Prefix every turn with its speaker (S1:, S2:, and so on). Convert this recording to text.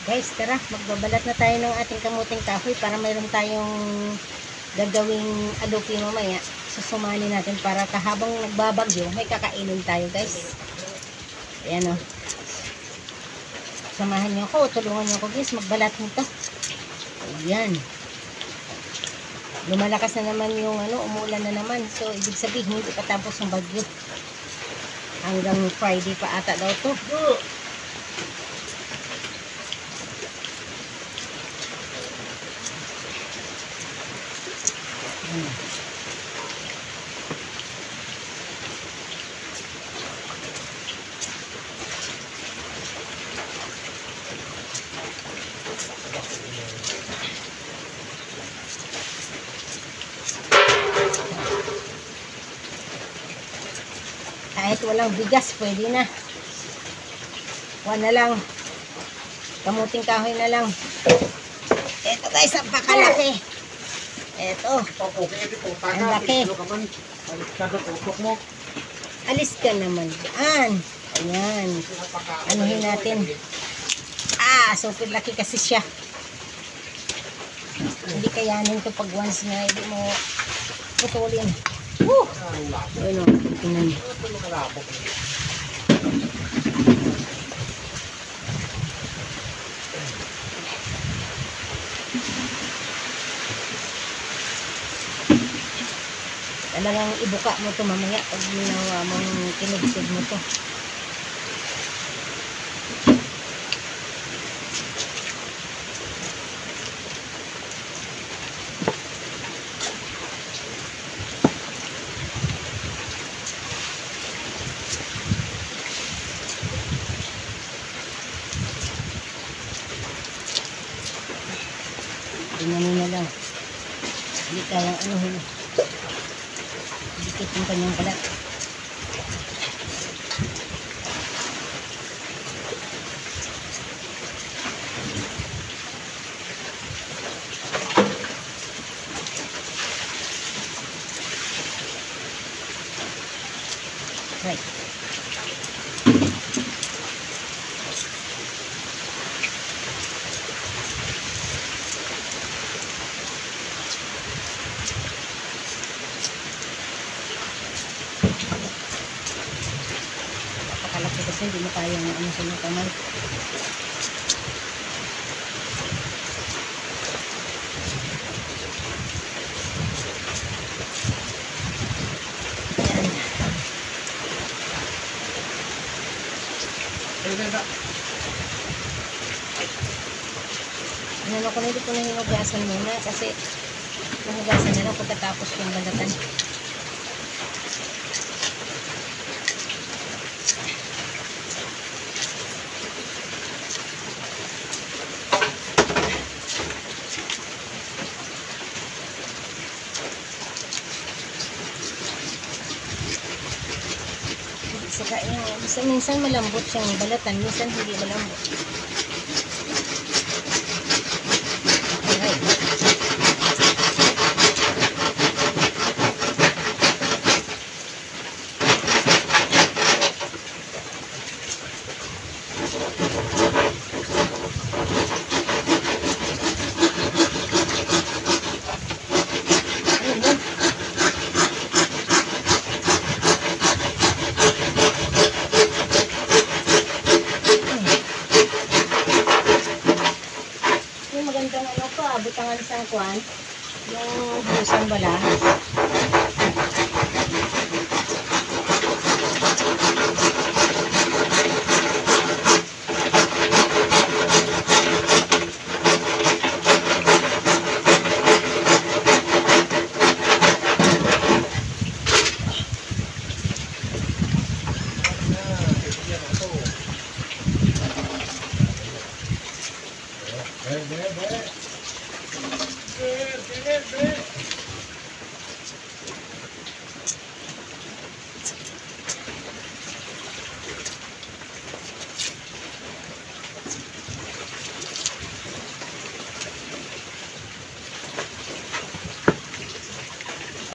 S1: Guys, tara, magbabalat na tayo ng ating kamuting kahoy para mayroon tayong gagawing alupi mamaya. Susumani natin para kahabang nagbabagyo, may kakainin tayo, guys. Ayan o. Samahan nyo ako, tulungan nyo ako, guys, magbalat nito. Ayan. Lumalakas na naman yung umulan na naman. So, ibig sabihin, hindi pa tapos yung bagyo. Hanggang Friday pa ata daw to. Kahit walang bigas, pwede na. Na lang. Kamuting kahoy na lang. Ito guys, ang pakalaki. Ito. Ang laki. Alis ka naman dyan. Ayan. Anuhin natin. Super laki kasi siya. Hindi kayanin to pag once nga hindi mo putulin. Ayun o, tingnan niyo. Talagang ibuka mo to mamaya pag ginawa mong kinugtog mo to. Tingnan nyo na lang. Hindi kayang anuhin. Dikit yung kanyang balat. Right. Napakalaki kasi hindi mo kayang sa mga kamay. Ano ko na hindi ko na hinugasan muna kasi nahugasan na lang pagkatapos yung balatan. Saka minsan malambot siyang balatan, minsan hindi malambot. Magandang butangan sa kuwan, yung husang bala.